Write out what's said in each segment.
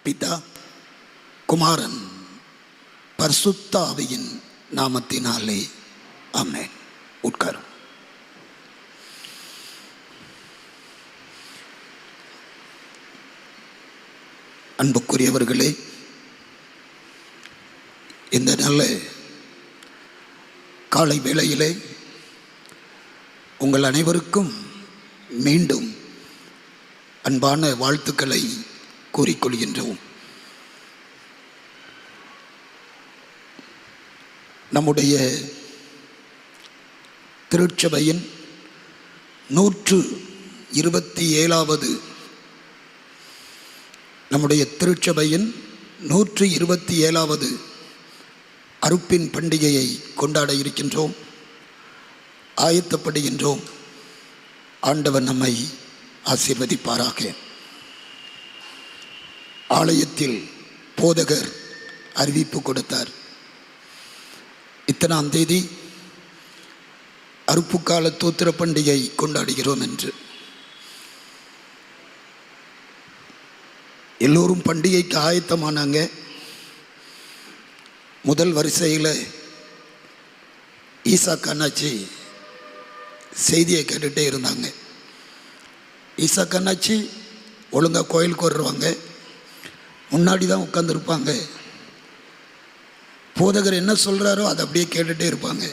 பிதா, குமாரன், பரிசுத்த ஆவியின் நாமத்தினாலே ஆமென். உட்காரும். அன்புக்குரியவர்களே, இந்த நல்ல காலை வேளையிலே உங்கள் அனைவருக்கும் மீண்டும் அன்பான வாழ்த்துக்களை கூறிக்கொள்கின்றோம். நம்முடைய திருச்சபையின் 127வது நம்முடைய திருச்சபையின் 127வது அருப்பின் பண்டிகையை கொண்டாட இருக்கின்றோம், ஆயத்தப்படுகின்றோம். ஆண்டவர் நம்மை ஆசீர்வதிப்பாராக. ஆலயத்தில் போதகர் அறிவிப்பு கொடுத்தார். இத்தனாம் தேதி அருப்புக்கால தோத்திர பண்டிகை கொண்டாடுகிறோம் என்று. எல்லோரும் பண்டிகைக்கு ஆயத்தமானாங்க. முதல் வரிசையில் ஈசா கண்ணாச்சி செய்தியை கேட்டுகிட்டே இருந்தாங்க. ஈசா கண்ணாச்சி ஒழுங்காக கோயிலுக்கு வருவாங்க, முன்னாடி தான் உட்காந்துருப்பாங்க. போதகர் என்ன சொல்கிறாரோ அதை அப்படியே கேட்டுகிட்டே இருப்பாங்க.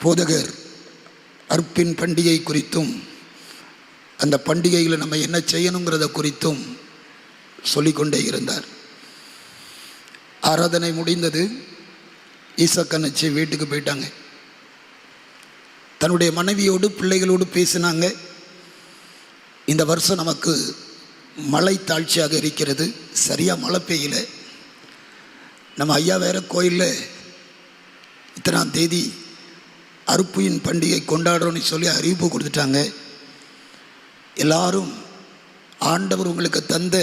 போதகர் அருப்பின் பண்டிகை குறித்தும் அந்த பண்டிகையில் நம்ம என்ன செய்யணுங்கிறத குறித்தும் சொல்லிக்கொண்டே இருந்தார். ஆராதனை முடிந்தது. ஈசா கண்ணாச்சி வீட்டுக்கு போயிட்டாங்க. தன்னுடைய மனைவியோடு பிள்ளைகளோடு பேசினாங்க. இந்த வருஷம் நமக்கு மழை தாழ்ச்சியாக இருக்கிறது, சரியாக மழை பெய்யல. நம்ம ஐயா வேறு கோயிலில் இத்தனாம் தேதி அருப்பின் பண்டிகை கொண்டாடுறோன்னு சொல்லி அறிவிப்பு கொடுத்துட்டாங்க. எல்லாரும் ஆண்டவர் உங்களுக்கு தந்த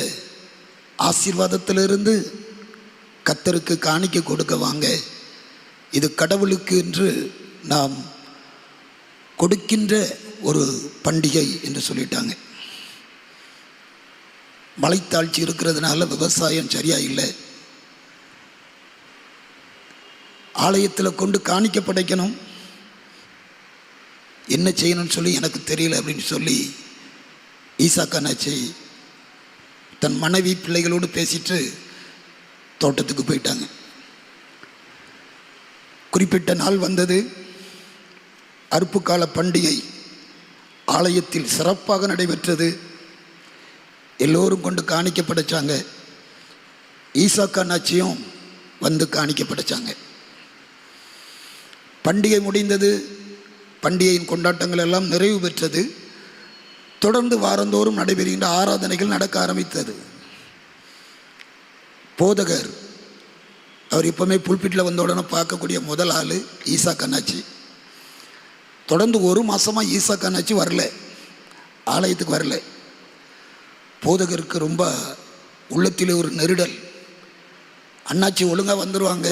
ஆசீர்வாதத்திலிருந்து கர்த்தருக்கு காணிக்கை கொடுக்க வாங்க, இது கடவுளுக்கு என்று நாம் கொடுக்கின்ற ஒரு பண்டிகை என்று சொல்லிட்டாங்க. மழைத்தாழ்ச்சி இருக்கிறதுனால விவசாயம் சரியாக இல்லை. ஆலயத்தில் கொண்டு காணிக்க படைக்கணும், என்ன செய்யணும்னு சொல்லி எனக்கு தெரியல அப்படின்னு சொல்லி ஈசா கண்ணாச்சி தன் மனைவி பிள்ளைகளோடு பேசிட்டு தோட்டத்துக்கு போயிட்டாங்க. குறிப்பிட்ட நாள் வந்தது. அருப்புக்கால பண்டிகை ஆலயத்தில் சிறப்பாக நடைபெற்றது. எல்லோரும் கொண்டு காணிக்க படைச்சாங்க. ஈசா கண்ணாச்சியும் வந்து காணிக்க படைச்சாங்க. பண்டிகை முடிந்தது. பண்டிகையின் கொண்டாட்டங்கள் எல்லாம் நிறைவு பெற்றது. தொடர்ந்து வாரந்தோறும் நடைபெறுகின்ற ஆராதனைகள் நடக்க ஆரம்பித்தது. போதகர் அவர் எப்பவுமே புல்பிட்டில் வந்த உடனே பார்க்கக்கூடிய முதல் ஆள் ஈசா கண்ணாச்சி. தொடர்ந்து ஒரு மாதமாக ஈசா கண்ணாச்சி வரல, ஆலயத்துக்கு வரல. போதகருக்கு ரொம்ப உள்ளத்தில் ஒரு நெருடல். அண்ணாச்சி ஒழுங்காக வந்துடுவாங்க,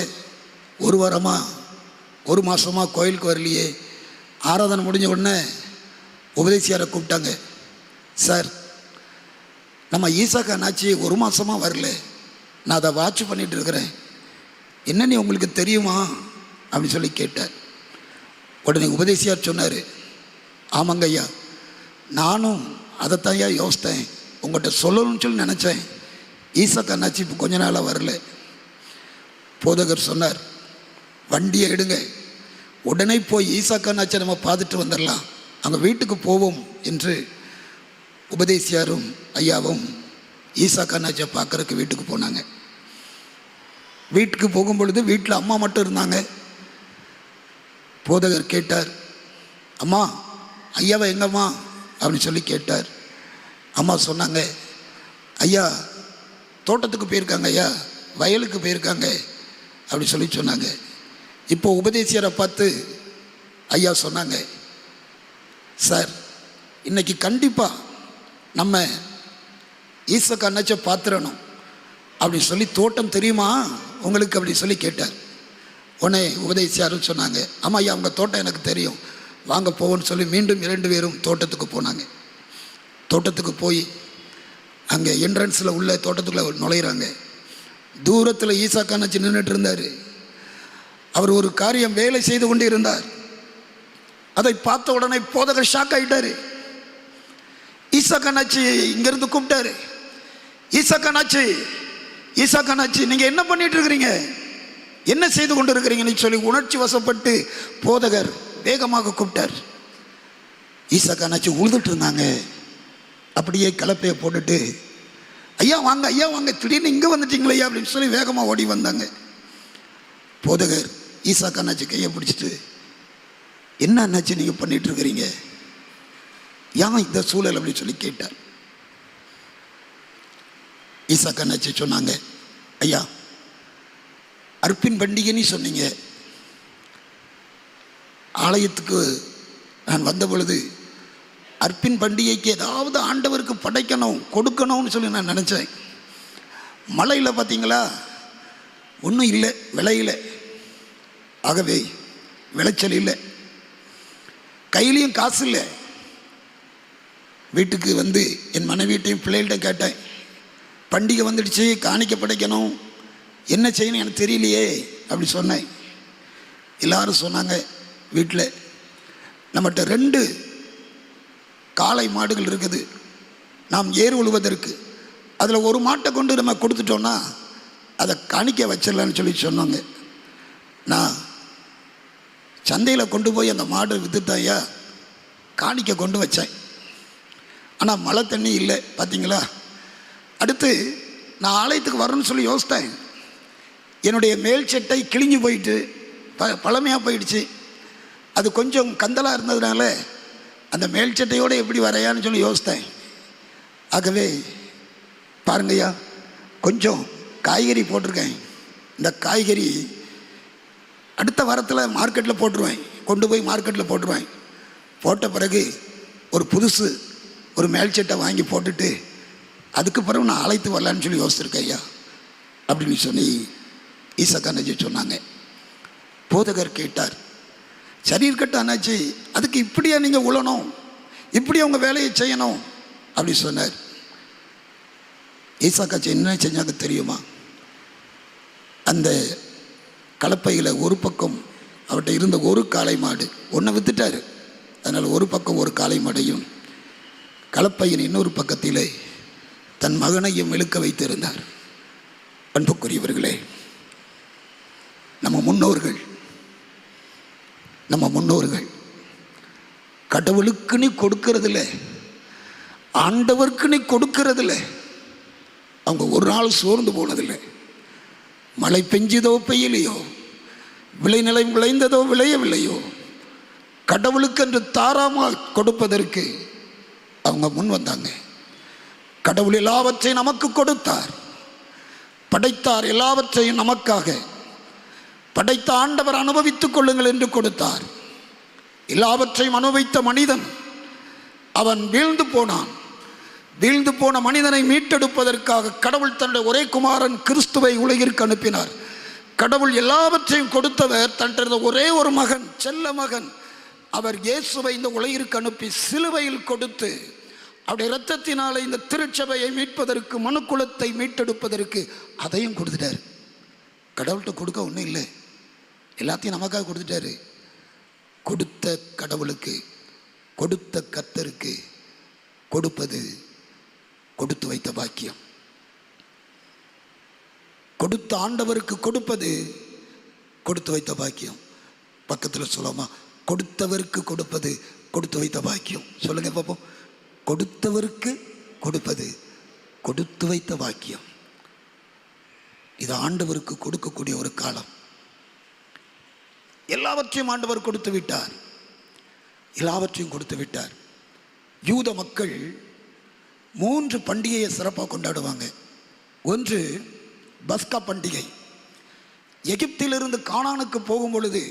ஒரு வாரமாக ஒரு மாதமாக கோயிலுக்கு வரலையே. ஆராதனை முடிஞ்ச உடனே உபதேசியாரை கூப்பிட்டாங்க. சார், நம்ம ஈசா கண்ணாச்சி ஒரு மாதமாக வரல, நான் அதை வாட்ச் பண்ணிகிட்டு இருக்கிறேன், என்னன்னு உங்களுக்கு தெரியுமா அப்படின்னு சொல்லி கேட்டார். உடனே உபதேசியார் சொன்னார், ஆமாங்க ஐயா, நானும் அதைத்தான் ஐயா யோசித்தேன், உங்கள்கிட்ட சொல்லணும்னு சொல்லி நினச்சேன். ஈசா கண்ணாச்சி இப்போ கொஞ்ச நாளாக வரல. போதகர் சொன்னார், வண்டியை எடுங்க, உடனே போய் ஈசா கண்ணாச்சியை நம்ம பார்த்துட்டு வந்துடலாம், அங்கே வீட்டுக்கு போவோம் என்று உபதேசியாரும் ஐயாவும் ஈசா கண்ணாச்சியை பார்க்குறதுக்கு வீட்டுக்கு போனாங்க. வீட்டுக்கு போகும் பொழுது வீட்டில் அம்மா மட்டும் இருந்தாங்க. போதகர் கேட்டார், அம்மா ஐயாவை எங்கம்மா அப்படின்னு சொல்லி கேட்டார். அம்மா சொன்னாங்க, ஐயா தோட்டத்துக்கு போயிருக்காங்க, ஐயா வயலுக்கு போயிருக்காங்க அப்படி சொல்லி சொன்னாங்க. இப்போ உபதேசியரை பார்த்து ஐயா சொன்னாங்க, சார் இன்னைக்கு கண்டிப்பாக நம்ம ஈசா கண்ணாச்சியை பார்த்துடணும் அப்படின்னு சொல்லி, தோட்டம் தெரியுமா உங்களுக்கு அப்படி சொல்லி கேட்டார். உடனே உபதேசியாரும் சொன்னாங்க, ஆமாம் ஐயா அவங்க தோட்டம் எனக்கு தெரியும், வாங்க போவோன்னு சொல்லி மீண்டும் 2 பேரும் தோட்டத்துக்கு போனாங்க. தோட்டத்துக்கு போய் அங்கே என்ட்ரன்ஸில் உள்ள தோட்டத்துக்குள்ளே நுழையிறாங்க. தூரத்தில் ஈசாக் அண்ணாச்சி நின்றுட்டு இருந்தார். அவர் ஒரு காரியம் வேலை செய்து கொண்டு இருந்தார். அதை பார்த்த உடனே போதகர் ஷாக் ஆகிட்டார். ஈசாக் அண்ணாச்சி இங்கேருந்து கூப்பிட்டாரு. ஈசாக் அண்ணாச்சி, ஈசாக் அண்ணாச்சி, நீங்கள் என்ன பண்ணிட்டு இருக்கிறீங்க, என்ன செய்து கொண்டு இருக்கிறீங்கன்னு சொல்லி உணர்ச்சி வசப்பட்டு போதகர் வேகமாக கூப்பிட்டார். ஈசாக் அண்ணாச்சி உழுதுட்டு இருந்தாங்க. அப்படியே கலப்பையை போட்டுட்டு, ஐயா வாங்க, ஐயா வாங்க, திடீர்னு இங்கே வந்துட்டீங்களே அப்படின்னு சொல்லி வேகமாக ஓடி வந்தாங்க. போதகர் ஈசாக் அண்ணாச்சி கையை பிடிச்சிட்டு, என்ன அண்ணாச்சி நீங்கள் பண்ணிட்டு இருக்கிறீங்க, ஏன் இந்த சூழல் அப்படின்னு சொல்லி கேட்டார். ஈசாக் அண்ணாச்சி சொன்னாங்க, ஐயா அர்ப்பின் பண்டிகைன்னு சொன்னீங்க, ஆலயத்துக்கு நான் வந்த பொழுது அர்ப்பின் பண்டிகைக்கு ஏதாவது ஆண்டவருக்கு படைக்கணும் கொடுக்கணும்னு சொல்லி நான் நினச்சேன். மழையில் பார்த்தீங்களா ஒன்றும் இல்லை, விளையில, ஆகவே விளைச்சல் இல்லை, கையிலையும் காசு இல்லை. வீட்டுக்கு வந்து என் மனைவிட்டையும் பிள்ளைகள்கிட்ட கேட்டேன், பண்டிகை வந்துடுச்சு, காணிக்க படைக்கணும், என்ன செய்யணும் எனக்கு தெரியலையே அப்படி சொன்னேன். எல்லாரும் சொன்னாங்க, வீட்டில் நம்மகிட்ட 2 காளை மாடுகள் இருக்குது, நாம் ஏறு உழுவதற்கு, அதில் ஒரு மாட்டை கொண்டு நம்ம கொடுத்துட்டோன்னா அதை காணிக்க வச்சிடலான்னு சொல்லி சொன்னாங்க. நான் சந்தையில் கொண்டு போய் அந்த மாடு விற்றுட்டாயா காணிக்க கொண்டு வச்சேன். ஆனால் மழை தண்ணி இல்லை பார்த்தீங்களா. அடுத்து நான் ஆலயத்துக்கு வரணும்னு சொல்லி யோசித்தேன். என்னுடைய மேல் சட்டை கிழிஞ்சு போயிட்டு பழமையாக போயிடுச்சு. அது கொஞ்சம் கந்தலாக இருந்ததுனால அந்த மேல் சட்டையோடு எப்படி வரையான்னு சொல்லி யோசித்தேன். ஆகவே பாருங்கய்யா, கொஞ்சம் காய்கறி போட்டிருக்கேன். இந்த காய்கறி அடுத்த வாரத்தில் மார்க்கெட்டில் போட்டுருவேன், கொண்டு போய் மார்க்கெட்டில் போட்டுருவேன். போட்ட பிறகு ஒரு புதுசு ஒரு மேல் சட்டை வாங்கி போட்டுட்டு அதுக்கு பிறகு நான் ஆலயத்து வரலான்னு சொல்லி யோசிச்சிருக்கேன் ஐயா அப்படின்னு சொல்லி ஈசாக் அண்ணாச்சி சொன்னாங்க. போதகர் கேட்டார், சரி இருக்கட்டும் அண்ணாச்சி, அதுக்கு இப்படியா நீங்கள் உழணும், இப்படி அவங்க வேலையை செய்யணும் அப்படி சொன்னார். ஈசாக் அண்ணாச்சி என்ன செஞ்சாங்க தெரியுமா, அந்த கலப்பையில் ஒரு பக்கம் அவர்கிட்ட இருந்த ஒரு காளை மாடு ஒன்றை வித்துட்டார். அதனால் ஒரு பக்கம் ஒரு காளை மாடையும் கலப்பையின் இன்னொரு பக்கத்திலே தன் மகனையும் இழுக்க வைத்திருந்தார். அன்புக்குரியவர்களே, நம்ம முன்னோர்கள் கடவுளுக்கு நீ கொடுக்கறதில்ல, ஆண்டவருக்கு நீ கொடுக்கறதில்ல. அவங்க ஒரு நாள் சோர்ந்து போனதில்லை. மழை பெஞ்சதோ பெய்யலையோ, விளைநிலை விளைந்ததோ விளையவில்லையோ, கடவுளுக்கு என்று தாராமல் கொடுப்பதற்கு அவங்க முன் வந்தாங்க. கடவுள் எல்லாவற்றையும் நமக்கு கொடுத்தார், படைத்தார், எல்லாவற்றையும் நமக்காக படைத்த ஆண்டவர் அனுபவித்துக் கொள்ளுங்கள் என்று கொடுத்தார். எல்லாவற்றையும் அனுபவித்த மனிதன் அவன் வீழ்ந்து போனான். வீழ்ந்து போன மனிதனை மீட்டெடுப்பதற்காக கடவுள் தன்னுடைய ஒரே குமாரன் கிறிஸ்துவை உலகிற்கு அனுப்பினார். கடவுள் எல்லாவற்றையும் கொடுத்தவர் தன்னுடைய ஒரே ஒரு மகன், செல்ல மகன், அவர் இயேசுவை இந்த உலகிற்கு அனுப்பி சிலுவையில் கொடுத்து அவருடைய இரத்தத்தினாலே இந்த திருச்சபையை மீட்பதற்கு, மனுக்குலத்தை மீட்டெடுப்பதற்கு அதையும் கொடுத்துட்டார். கடவுள்கிட்ட கொடுக்க ஒன்றும் இல்லை, எல்லாத்தையும் நமக்காக கொடுத்துட்டாரு. கொடுத்த கடவுளுக்கு, கொடுத்த கர்த்தருக்கு கொடுப்பது கொடுத்து வைத்த பாக்கியம். கொடுத்த ஆண்டவருக்கு கொடுப்பது கொடுத்து வைத்த பாக்கியம். பக்கத்தில் சொல்லாமா, கொடுத்தவருக்கு கொடுப்பது கொடுத்து வைத்த பாக்கியம். சொல்லுங்க பார்ப்போம். கொடுத்தவருக்கு கொடுப்பது கொடுத்து வைத்த பாக்கியம். இது ஆண்டவருக்கு கொடுக்கக்கூடிய ஒரு காலம். எல்லாவற்றையும் ஆண்டவர் கொடுத்து விட்டார், எல்லாவற்றையும் கொடுத்து விட்டார். யூத மக்கள் 3 பண்டிகையை சிறப்பாக கொண்டாடுவாங்க. ஒன்று பஸ்கா பண்டிகை. எகிப்திலிருந்து கானானுக்கு போகும் பொழுது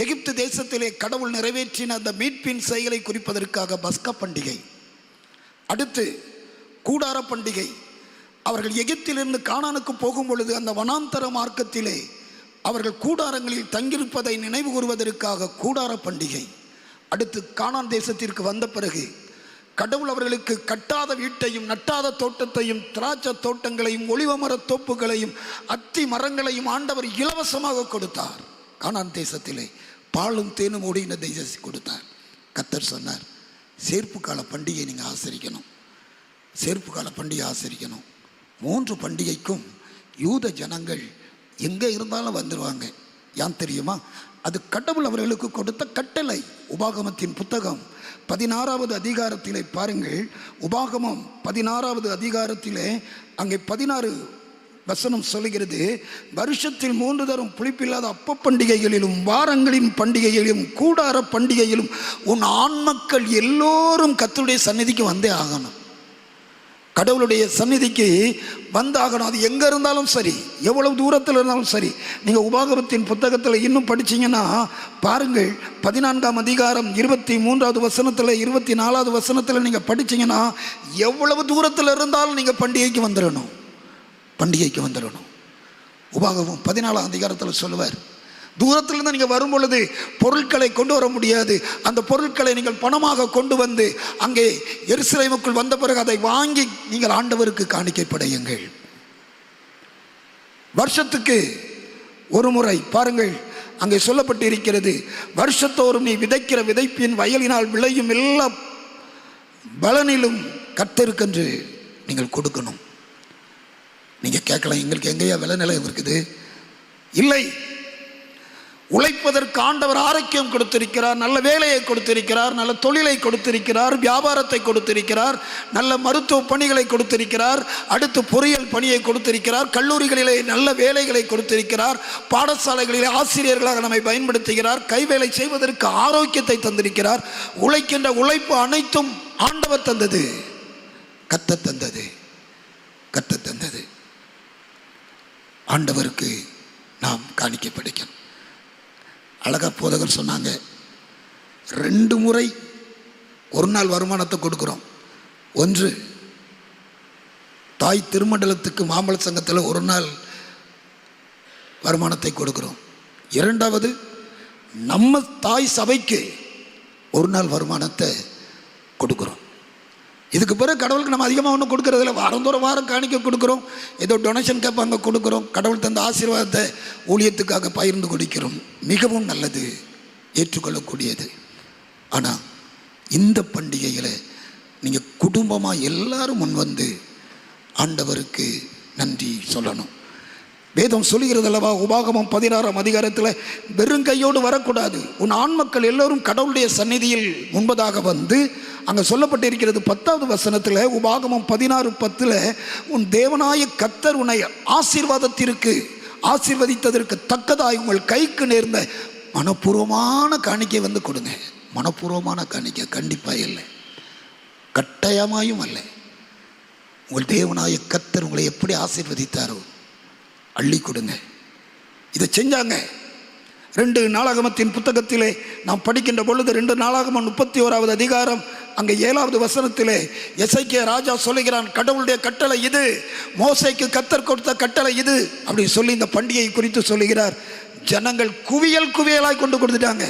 எகிப்து தேசத்திலே கடவுள் நிறைவேற்றின அந்த மீட்பின் செயலை குறிப்பதற்காக பஸ்கா பண்டிகை. அடுத்து கூடார பண்டிகை. அவர்கள் எகிப்திலிருந்து கானானுக்கு போகும் பொழுது அந்த வனாந்தர மார்க்கத்திலே அவர்கள் கூடாரங்களில் தங்கியிருப்பதை நினைவு கூறுவதற்காக கூடார பண்டிகை. அடுத்து கானான் தேசத்திற்கு வந்த பிறகு கடவுள் அவர்களுக்கு கட்டாத வீட்டையும் நட்டாத தோட்டத்தையும் திராட்சை தோட்டங்களையும் ஒலிவ மரத் தோப்புகளையும் அத்தி மரங்களையும் ஆண்டவர் இலவசமாக கொடுத்தார். கானான் தேசத்திலே பாலும் தேனும் ஓடின தேசத்தை கொடுத்தார். கர்த்தர் சொன்னார், சேர்ப்பு கால பண்டிகை நீங்கள் ஆசரிக்கணும், சேர்ப்பு கால பண்டிகை ஆசரிக்கணும். 3 பண்டிகைக்கும் யூத ஜனங்கள் எங்கே இருந்தாலும் வந்துடுவாங்க. ஏன் தெரியுமா? அது கடவுள் அவர்களுக்கு கொடுத்த கட்டளை. உபாகமத்தின் புத்தகம் 16வது அதிகாரத்திலே பாருங்கள். உபாகமம் 16வது அதிகாரத்திலே அங்கே 16 வசனம் சொல்லுகிறது, வருஷத்தில் 3 தரம் புளிப்பில்லாத அப்ப பண்டிகைகளிலும் வாரங்களின் பண்டிகைகளிலும் கூடார பண்டிகையிலும் உன் ஆண்மக்கள் எல்லோரும் கர்த்தருடைய சந்நிதிக்கு வந்தே ஆகணும். கடவுளுடைய சந்நிதிக்கு வந்தாகணும். அது எங்கே இருந்தாலும் சரி, எவ்வளவு தூரத்தில் இருந்தாலும் சரி. நீங்கள் உபாகமத்தின் புத்தகத்தில் இன்னும் படிச்சிங்கன்னா பாருங்கள், 14ஆம் அதிகாரம் 23வது வசனத்தில் 24வது வசனத்தில் நீங்கள் படிச்சிங்கன்னா எவ்வளவு தூரத்தில் இருந்தாலும் நீங்கள் பண்டிகைக்கு வந்துடணும், பண்டிகைக்கு வந்துடணும். உபாகமம் 14ஆம் அதிகாரத்தில் சொல்லுவார், தூரத்திலிருந்து நீங்கள் வரும் பொழுது பொருட்களை கொண்டு வர முடியாது. அந்த பொருட்களை நீங்கள் பணமாக கொண்டு வந்து அங்கே எருசலேமுக்குள் வந்த பிறகு அதை வாங்கி நீங்கள் ஆண்டவருக்கு காணிக்கை படையுங்கள். வருஷத்துக்கு ஒரு முறை பாருங்கள், அங்கே சொல்லப்பட்டு இருக்கிறது, வருஷத்தோறும் நீ விதைக்கிற விதைப்பின் வயலினால் விளையும் எல்லா பலனிலும் கர்த்தருக்கென்று நீங்கள் கொடுக்கணும். நீங்கள் கேட்கலாம், எங்களுக்கு எங்கேயா விலை நிலையம் இருக்குது? இல்லை, உழைப்பதற்கு ஆண்டவர் ஆரோக்கியம் கொடுத்திருக்கிறார், நல்ல வேலையை கொடுத்திருக்கிறார், நல்ல தொழிலை கொடுத்திருக்கிறார், வியாபாரத்தை கொடுத்திருக்கிறார், நல்ல மருத்துவ பணிகளை கொடுத்திருக்கிறார், அடுத்து பொறியியல் பணியை கொடுத்திருக்கிறார், கல்லூரிகளிலே நல்ல வேலைகளை கொடுத்திருக்கிறார், பாடசாலைகளிலே ஆசிரியர்களாக நம்மை பயன்படுத்துகிறார், கைவேலை செய்வதற்கு ஆரோக்கியத்தை தந்திருக்கிறார். உழைக்கின்ற உழைப்பு அனைத்தும் ஆண்டவர் தந்தது, கர்த்தர் தந்தது, கர்த்தர் தந்தது. ஆண்டவருக்கு நாம் காணிக்கை படைக்கணும். அழகா போதகர் சொன்னாங்க, 2 முறை ஒரு நாள் வருமானத்தை கொடுக்குறோம். ஒன்று, தாய் திருமண்டலத்துக்கு மாம்பழ சங்கத்தில் ஒரு நாள் வருமானத்தை கொடுக்குறோம். 2வது, நம்ம தாய் சபைக்கு ஒரு நாள் வருமானத்தை கொடுக்குறோம். இதுக்கு பிறகு கடவுளுக்கு நம்ம அதிகமாக ஒன்றும் கொடுக்கறதில்ல. வாரம் காணிக்க கொடுக்குறோம், ஏதோ டொனேஷன் கேட்பாங்க கொடுக்குறோம், கடவுள் தந்த ஆசீர்வாதத்தை ஊழியத்துக்காக பகிர்ந்து கொடுக்கிறோம். மிகவும் நல்லது, ஏற்றுக்கொள்ளக்கூடியது. ஆனால் இந்த பண்டிகைகளை நீங்கள் குடும்பமாக எல்லாரும் முன் வந்து ஆண்டவருக்கு நன்றி சொல்லணும். வேதம் சொல்லுகிறது அல்லவா, உபாகமம் 16ஆம் அதிகாரத்தில் வெறுங்கையோடு வரக்கூடாது. உன் ஆண்மக்கள் எல்லோரும் கடவுளுடைய சந்நிதியில் முன்பதாக வந்து, அங்கே சொல்லப்பட்டு இருக்கிறது 10வது வசனத்தில், உபாகமம் 16:10, உன் தேவனாய கர்த்தர் உன்னை ஆசீர்வதித்ததற்கு தக்கதாய் உங்கள் கைக்கு நேர்ந்த மனப்பூர்வமான காணிக்கை வந்து கொடுங்க. மனப்பூர்வமான காணிக்கை கண்டிப்பாக இல்லை, கட்டாயமாயும் அல்ல. உங்கள் தேவனாய கர்த்தர் உங்களை எப்படி ஆசீர்வதித்தாரோ அள்ளி கொடுங்க. இதை செஞ்சாங்க. 2 நாளாகமத்தின் புத்தகத்திலே நாம் படிக்கின்ற பொழுது 2 நாளாகமம் 31வது அதிகாரம் அங்கே 7வது வசனத்திலே எசேக்கியா ராஜா சொல்லுகிறான், கடவுளுடைய கட்டளை இது, மோசேக்கு கர்த்தர் கொடுத்த கட்டளை இது அப்படி சொல்லி இந்த பண்டிகையை குறித்து சொல்லுகிறார். ஜனங்கள் குவியல் குவியலாய் கொண்டு கொடுத்துட்டாங்க,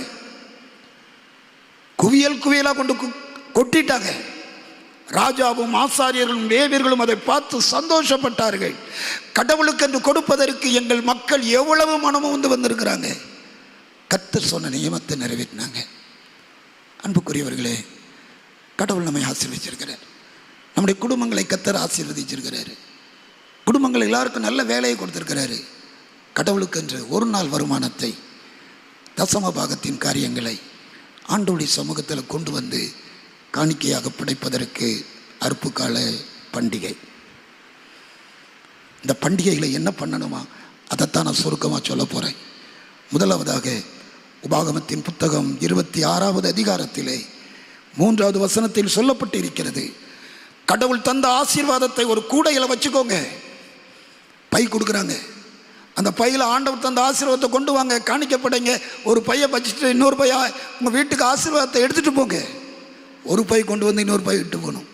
குவியல் குவியலாக கொண்டு கொட்டிட்டாங்க. ராஜாவும் ஆசாரியர்களும் லேவியர்களும் அதை பார்த்து சந்தோஷப்பட்டார்கள். கடவுளுக்கு என்று கொடுப்பதற்கு எங்கள் மக்கள் எவ்வளவு மனமும் வந்திருக்கிறாங்க. கர்த்தர் சொன்ன நியமத்தை நிறைவேற்றினாங்க. அன்புக்குரியவர்களே, கடவுள் நம்மை ஆசீர்வதிச்சிருக்கிறார். நம்முடைய குடும்பங்களை கர்த்தர் ஆசீர்வதிச்சிருக்கிறாரு. குடும்பங்கள் எல்லாருக்கும் நல்ல வேலையை கொடுத்திருக்கிறாரு. கடவுளுக்கு என்று ஒரு நாள் வருமானத்தை, தசம பாகத்தின் காரியங்களை ஆண்டவருடைய சமூகத்தில் கொண்டு வந்து காணிக்கையாக படைப்பதற்கு அறுப்பு கால பண்டிகை. இந்த பண்டிகைகளை என்ன பண்ணணுமா அதைத்தான் நான் சுருக்கமாக சொல்ல போகிறேன். முதலாவதாக உபாகமத்தின் புத்தகம் 26வது அதிகாரத்திலே 3வது வசனத்தில் சொல்லப்பட்டு இருக்கிறது, கடவுள் தந்த ஆசீர்வாதத்தை ஒரு கூடையில் வச்சுக்கோங்க. பை கொடுக்குறாங்க, அந்த பையில் ஆண்டவர் தந்த ஆசீர்வாதத்தை கொண்டு வாங்க, காணிக்கப்படைங்க. ஒரு பையை வச்சுட்டு இன்னொரு பையா உங்கள் வீட்டுக்கு ஆசீர்வாதத்தை எடுத்துகிட்டு போங்க. ஒரு பை கொண்டு வந்து இன்னொரு பை இட்டு போகணும்.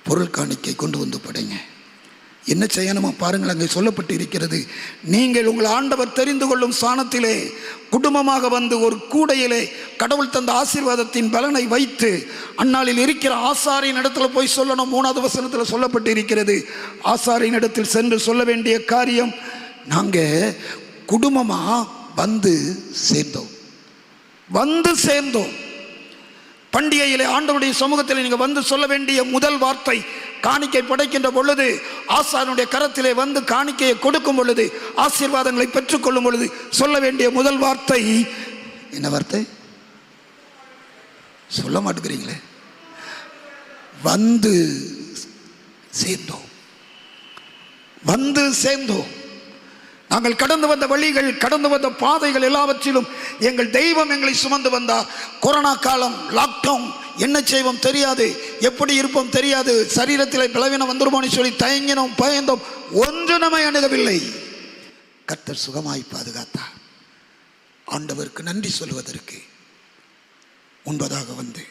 பொருள் காணிக்கை கொண்டு வந்து படைங்க. என்ன செய்யணுமா பாருங்கள், அங்கே சொல்லப்பட்டு இருக்கிறது. நீங்கள் உங்கள் ஆண்டவர் தெரிந்து கொள்ளும் ஸ்தானத்திலே குடும்பமாக வந்து ஒரு கூடையிலே கடவுள் தந்த ஆசீர்வாதத்தின் பலனை வைத்து அந்நாளில் இருக்கிற ஆசாரியின் இடத்துல போய் சொல்லணும். 3வது வசனத்தில் சொல்லப்பட்டு இருக்கிறது, ஆசாரியின் இடத்தில் சென்று சொல்ல வேண்டிய காரியம், நாங்கள் குடும்பமாக வந்து சேர்ந்தோம். பண்டிகையிலே ஆண்டவருடைய சமூகத்தில் நீங்கள் வந்து சொல்ல வேண்டிய முதல் வார்த்தை, காணிக்கை படைக்கின்ற பொழுது, ஆசாரியனுடைய கரத்திலே வந்து காணிக்கையை கொடுக்கும் பொழுது, ஆசீர்வாதங்களை பெற்றுக்கொள்ளும் பொழுது சொல்ல வேண்டிய முதல் வார்த்தை என்ன வார்த்தை? சொல்ல மாட்டேங்கிறீங்களே. வந்து சேர்ந்தோம். நாங்கள் கடந்து வந்த வழிகள், கடந்து வந்த பாதைகள் எல்லாவற்றிலும் எங்கள் தெய்வம் எங்களை சுமந்து வந்தார். கொரோனா காலம், லாக்டவுன், என்ன செய்வோம் தெரியாது, எப்படி இருப்போம் தெரியாது, சரீரத்தில் பலவீனம் வந்துருமோன்னு சொல்லி தயங்கினோம், பயந்தோம். ஒன்று நம்மை அணுகவில்லை. கர்த்தர் சுகமாய் பாதுகாத்தார். ஆண்டவருக்கு நன்றி சொல்வதற்கு முன்பதாக வந்து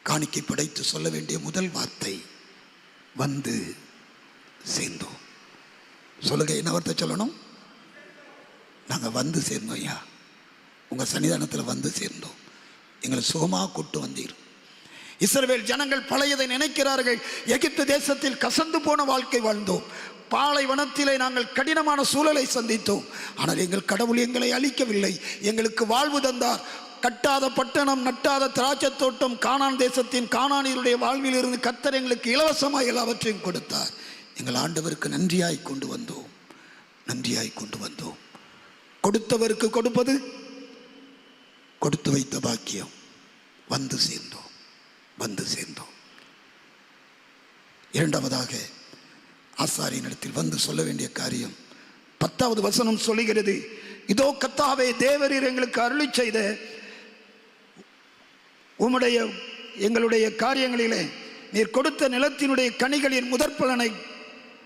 காணிக்கை படைத்து சொல்ல வேண்டிய முதல் வார்த்தை, வந்து சேர்ந்தோம். சொல்லுங்க, என்ன வார்த்தை சொல்லணும்? நாங்கள் வந்து சேர்ந்தோம் ஐயா, உங்கள் சன்னிதானத்தில் வந்து சேர்ந்தோம், எங்களை சுகமாக கூட்டு வந்தீர். இஸ்ரவேல் ஜனங்கள் பழையதை நினைக்கிறார்கள். எகிப்து தேசத்தில் கசந்து போன வாழ்க்கை வாழ்ந்தோம். பாலைவனத்திலே நாங்கள் கடினமான சூழலை சந்தித்தோம். ஆனால் எங்கள் கடவுள் எங்களை அழிக்கவில்லை, எங்களுக்கு வாழ்வு தந்தார். கட்டாத பட்டணம், நட்டாத திராட்சை தோட்டம், கானான் தேசத்தின் கானானியருடைய வாழ்வில் இருந்து கர்த்தர் எங்களுக்கு இலவசமாக எல்லாவற்றையும் கொடுத்தார். எங்கள் ஆண்டவருக்கு நன்றியாய் கொண்டு வந்தோம். கொடுத்தவருக்கு கொடுப்பது கொடுத்து வைத்த பாக்கியம். வந்து சேர்ந்தோம். இரண்டாவதாக ஆசாரியனிடத்தில் வந்து சொல்ல வேண்டிய காரியம் 10வது வசனம் சொல்லுகிறது, இதோ கர்த்தாவே தேவரீர் எங்களுக்கு அருளி செய்த எங்களுடைய காரியங்களிலே நீர் கொடுத்த நிலத்தினுடைய கனிகளின் முதற் பலனை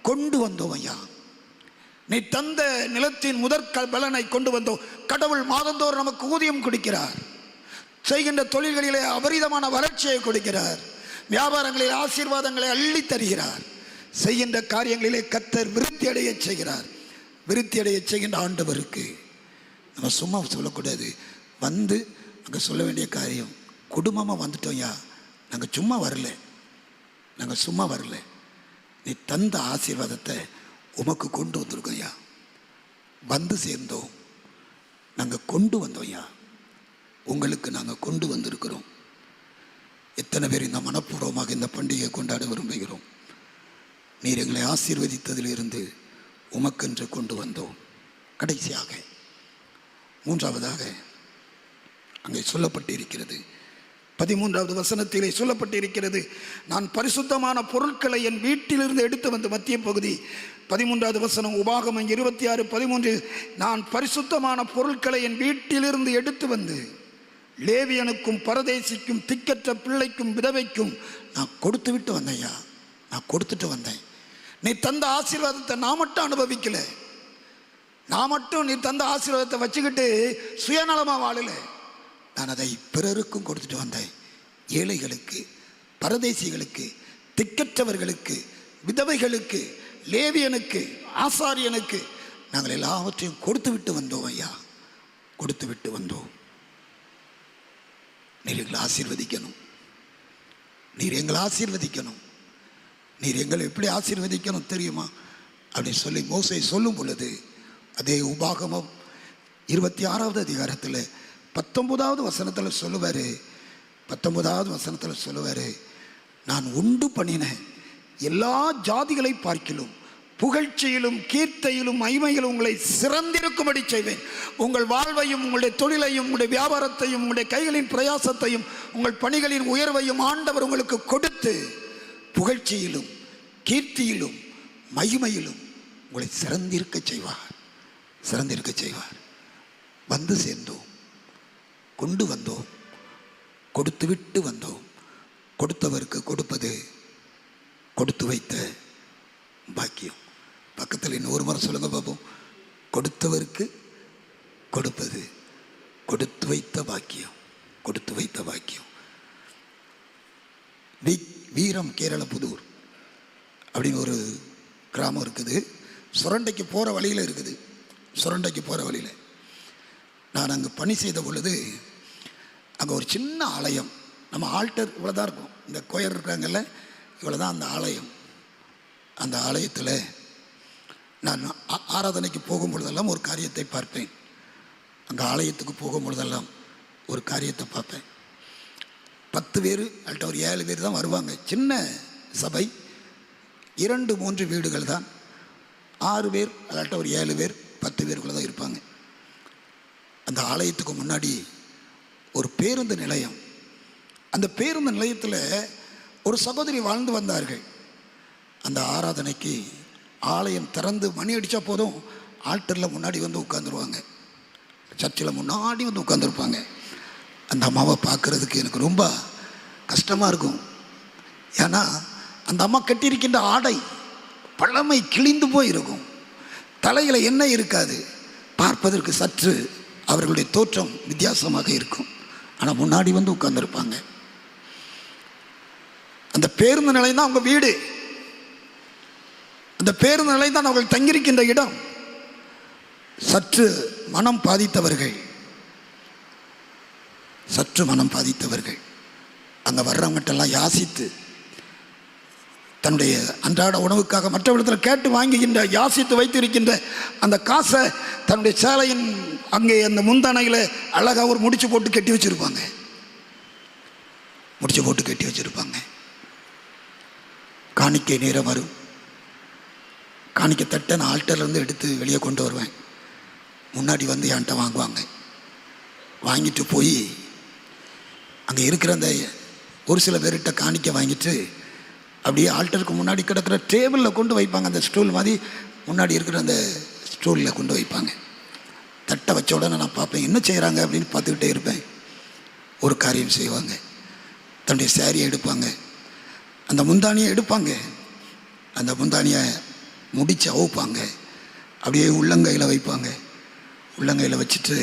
கொண்டு வந்தோம் ஐயா. நீ தந்த நிலத்தின் முதற் பலனை கொண்டு வந்தோம். கடவுள் மாதந்தோறும் நமக்கு ஊதியம் கொடுக்கிறார். செய்கின்ற தொழில்களிலே அபரிதமான வளர்ச்சியை கொடுக்கிறார். வியாபாரங்களில் ஆசீர்வாதங்களை அள்ளி தருகிறார். செய்கின்ற காரியங்களிலே கர்த்தர் விருத்தி அடைய செய்கின்ற ஆண்டவருக்கு நம்ம சும்மா சொல்லக்கூடாது. வந்து அங்கே சொல்ல வேண்டிய காரியம், குடும்பமாக வந்துட்டோம் ஐயா, நாங்கள் சும்மா வரல, நீ தந்த ஆசீர்வாதத்தை உமக்கு கொண்டு வந்திருக்கோம் ஐயா. வந்து சேர்ந்தோம், நாங்கள் கொண்டு வந்தோம் ஐயா, உங்களுக்கு நாங்கள் கொண்டு வந்திருக்கிறோம். எத்தனை பேர் இந்த மனப்பூர்வமாக இந்த பண்டிகையை கொண்டாட விரும்புகிறோம்? நீர் எங்களை ஆசீர்வதித்ததிலிருந்து உமக்கென்று கொண்டு வந்தோம். கடைசியாக 3வதாக அங்கே சொல்லப்பட்டிருக்கிறது, 13வது வசனத்திலே சொல்லப்பட்டிருக்கிறது, நான் பரிசுத்தமான பொருட்களை என் வீட்டிலிருந்து எடுத்து வந்து, மத்திய பகுதி 13வது வசனம், உபாகமம் 26:13, நான் பரிசுத்தமான பொருட்களை என் வீட்டிலிருந்து எடுத்து வந்து லேவியனுக்கும் பரதேசிக்கும் திக்கற்ற பிள்ளைக்கும் விதவைக்கும் நான் கொடுத்துட்டு வந்தேன். நீ தந்த ஆசீர்வாதத்தை நான் மட்டும் அனுபவிக்கல, நீ தந்த ஆசீர்வாதத்தை வச்சுக்கிட்டு சுயநலமாக வாழல, நான் அதை பிறருக்கும் கொடுத்துட்டு வந்தேன். ஏழைகளுக்கு, பரதேசிகளுக்கு, திக்கற்றவர்களுக்கு, விதவைகளுக்கு, லேவியனுக்கு, ஆசாரியனுக்கு நாங்கள் எல்லாவற்றையும் கொடுத்து விட்டு வந்தோம் ஐயா, நீர் எங்களை ஆசீர்வதிக்கணும். நீர் எங்களை எப்படி ஆசீர்வதிக்கணும் தெரியுமா அப்படின்னு சொல்லி மோசே சொல்லும் பொழுது, அதே உபாகமம் 26வது அதிகாரத்தில் 19வது வசனத்தில் சொல்லுவார், நான் உண்டு பண்ணின எல்லா ஜாதிகளை பார்க்கிலும் புகழ்ச்சியிலும் கீர்த்தியிலும் மகிமையிலும் உங்களை சிறந்திருக்கும்படி செய்வேன். உங்கள் வாழ்வையும், உங்களுடைய தொழிலையும், உங்களுடைய வியாபாரத்தையும், உங்களுடைய கைகளின் பிரயாசத்தையும், உங்கள் பணிகளின் உயர்வையும் ஆண்டவர் உங்களுக்கு கொடுத்து புகழ்ச்சியிலும் கீர்த்தியிலும் மகிமையிலும் உங்களை சிறந்திருக்க செய்வார். வந்து சேர்ந்தோம், கொண்டு வந்தோம், கொடுத்து விட்டு வந்தோம். கொடுத்தவருக்கு கொடுப்பது கொடுத்து வைத்த பாக்கியம். பக்கத்தில் இன்னொரு முறை சொல்லுங்க பார்ப்போம். கொடுத்தவருக்கு கொடுப்பது கொடுத்து வைத்த பாக்கியம். வீரம் கேரள புதூர் அப்படின்னு ஒரு கிராமம் இருக்குது. சுரண்டைக்கு போகிற வழியில் இருக்குது. சுரண்டைக்கு போகிற வழியில் நான் அங்கே பணி செய்த பொழுது அங்கே ஒரு சின்ன ஆலயம், நம்ம ஆல்டர் இவ்வளோ தான் இருக்கும், இந்த கோயர் இருக்காங்கல்ல இவ்வளோ தான் அந்த ஆலயம். அந்த ஆலயத்தில் நான் ஆராதனைக்கு போகும் பொழுதெல்லாம் ஒரு காரியத்தை பார்ப்பேன். அங்கே ஆலயத்துக்கு போகும் பொழுதெல்லாம் ஒரு காரியத்தை பார்ப்பேன். 10 பேர் அல்லட்ட ஒரு 7 பேர் தான் வருவாங்க. சின்ன சபை, 2-3 வீடுகள் தான். 6 பேர் அல்லட்ட ஒரு 7 பேர் 10 பேருக்குள்ளே தான் இருப்பாங்க. அந்த ஆலயத்துக்கு முன்னாடி ஒரு பேருந்து நிலையம். அந்த பேருந்து நிலையத்தில் ஒரு சகோதரி வாழ்ந்து வந்தார்கள். அந்த ஆராதனைக்கு ஆலயம் திறந்து மணி அடித்தா போதும் ஆல்டரில் முன்னாடி வந்து உட்காந்துருவாங்க. சர்ச்சில் முன்னாடி வந்து உட்காந்துருப்பாங்க. அந்த அம்மாவை பார்க்குறதுக்கு எனக்கு ரொம்ப கஷ்டமாக இருக்கும். ஏன்னா அந்த அம்மா கட்டியிருக்கின்ற ஆடை பழமை கிழிந்து போய் இருக்கும். தலையில் எண்ணெய் இருக்காது. பார்ப்பதற்கு சற்று அவர்களுடைய தோற்றம் வித்தியாசமாக இருக்கும். ஆனால் முன்னாடி வந்து உட்கார்ந்துருப்பாங்க. அந்த பேருந்து நிலையம் தான் அவங்க வீடு. அந்த பேருந்து நிலையம் தான் அவர்கள் தங்கியிருக்கின்ற இடம். சற்று மனம் பாதித்தவர்கள் அங்கே வர்றவங்கட்டெல்லாம் யாசித்து தன்னுடைய அன்றாட உணவுக்காக மற்றவர்களிடத்தில் கேட்டு வாங்குகின்ற யாசித்து வைத்திருக்கின்ற அந்த காசை தன்னுடைய சேலையின் அங்கே அந்த முந்தானையில் அழகாக ஒரு முடிச்சு போட்டு கட்டி வச்சுருப்பாங்க. காணிக்கை நேரம் வரும். காணிக்கை தட்டை நான் ஆல்டர்லேருந்து எடுத்து வெளியே கொண்டு வருவேன். முன்னாடி வந்து என்கிட்ட வாங்குவாங்க. வாங்கிட்டு போய் அங்கே இருக்கிற அந்த ஒரு சில பேர்கிட்ட காணிக்கை வாங்கிட்டு அப்படியே ஆல்டருக்கு முன்னாடி கிடக்கிற டேபிளில் கொண்டு வைப்பாங்க. அந்த ஸ்டூல் மாதிரி முன்னாடி இருக்கிற அந்த ஸ்டூலில் கொண்டு வைப்பாங்க. தட்டை வச்ச உடனே நான் பார்ப்பேன் என்ன செய்கிறாங்க அப்படின்னு பார்த்துக்கிட்டே இருப்பேன். ஒரு காரியம் செய்வாங்க. தன்னுடைய சேரியை எடுப்பாங்க, அந்த முந்தானியை எடுப்பாங்க, அந்த முந்தானியை முடித்து அவுப்பாங்க, அப்படியே உள்ளங்கையில் வைப்பாங்க. உள்ளங்கையில் வச்சுட்டு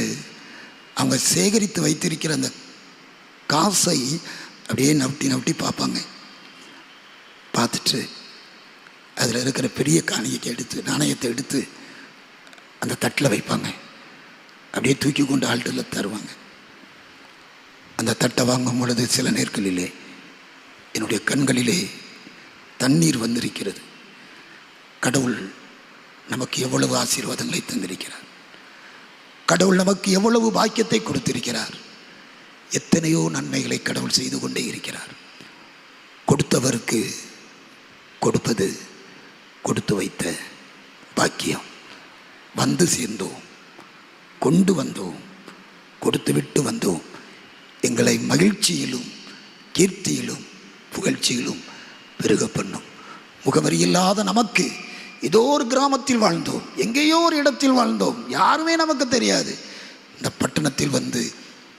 அவங்க சேகரித்து வைத்திருக்கிற அந்த காசை அப்படியே நவட்டி பார்ப்பாங்க. பார்த்துட்டு அதில் இருக்கிற பெரிய காணிக்கை எடுத்து நாணயத்தை எடுத்து அந்த தட்டில் வைப்பாங்க. அப்படியே தூக்கி கொண்டு ஆல்டரில் தருவாங்க. அந்த தட்டை வாங்கும் பொழுது சில நேரங்களிலே என்னுடைய கண்களிலே தண்ணீர் வந்திருக்கிறது. கடவுள் நமக்கு எவ்வளவு ஆசீர்வாதங்களை தந்திருக்கிறார். கடவுள் நமக்கு எவ்வளவு பாக்கியத்தை கொடுத்திருக்கிறார். எத்தனையோ நன்மைகளை கடவுள் செய்து கொண்டே இருக்கிறார். கொடுத்தவருக்கு கொடுப்பது கொடுத்து வைத்த பாக்கியம். வந்து சேர்ந்தோம், கொண்டு வந்தோம், கொடுத்து விட்டு வந்தோம். எங்களை மகிழ்ச்சியிலும் கீர்த்தியிலும் புகழ்ச்சியிலும் பெருக பண்ணும். முகவரி இல்லாத நமக்கு ஏதோ ஒரு கிராமத்தில் வாழ்ந்தோம், எங்கேயோ ஒரு இடத்தில் வாழ்ந்தோம், யாருமே நமக்கு தெரியாது. இந்த பட்டணத்தில் வந்து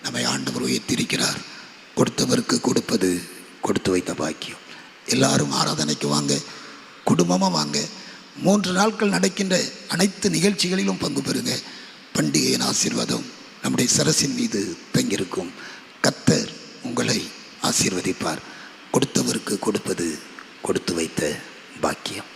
நம்மை ஆண்டவர் உயர்த்தியிருக்கிறார். கொடுத்தவருக்கு கொடுப்பது கொடுத்து வைத்த பாக்கியம். எல்லாரும் ஆராதனைக்கு வாங்க, குடும்பமாக வாங்க. 3 நாட்கள் நடக்கின்ற அனைத்து நிகழ்ச்சிகளிலும் பங்கு பெறுங்க. பண்டிகையின் ஆசீர்வாதம் நம்முடைய சரசின் மீது தங்கியிருக்கும். கர்த்தர் உங்களை ஆசீர்வதிப்பார். கொடுத்தவருக்கு கொடுப்பது கொடுத்து வைத்த பாக்கியம்.